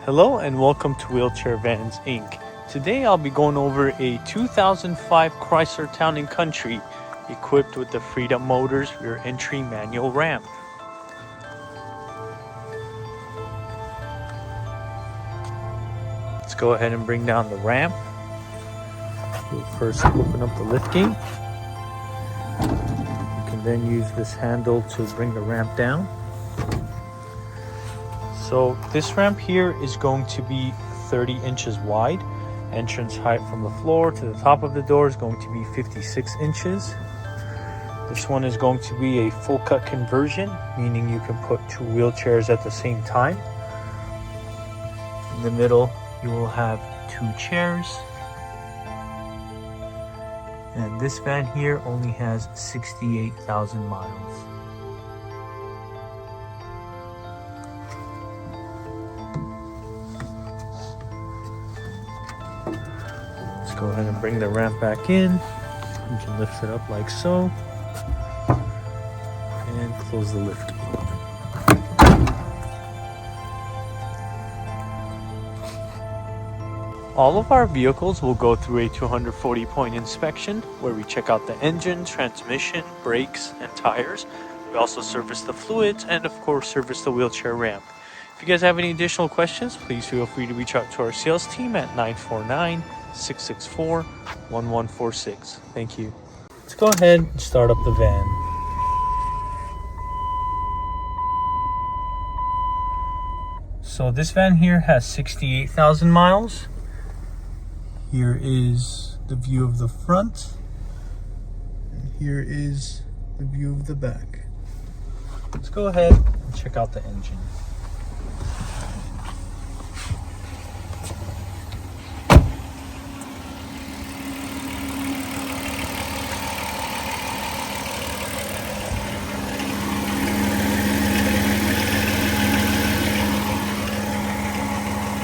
Hello and welcome to Wheelchair Vans Inc. Today I'll be going over a 2005 Chrysler Town & Country equipped with the Freedom Motors rear entry manual ramp. Let's go ahead and bring down the ramp. We'll first open up the lift gate. You can then use this handle to bring the ramp down. So this ramp here is going to be 30 inches wide. Entrance height from the floor to the top of the door is going to be 56 inches. This one is going to be a full cut conversion, meaning you can put two wheelchairs at the same time. In the middle, you will have two chairs. And this van here only has 68,000 miles. Go ahead and bring the ramp back in. You can lift it up like so and close the lift gate. All of our vehicles will go through a 240-point inspection where we check out the engine, transmission, brakes, and tires. We also service the fluids and of course service the wheelchair ramp. If you guys have any additional questions, please feel free to reach out to our sales team at 949-664-1146. Thank you. Let's go ahead and start up the van. So this van here has 68,000 miles. Here is the view of the front. And here is the view of the back. Let's go ahead and check out the engine.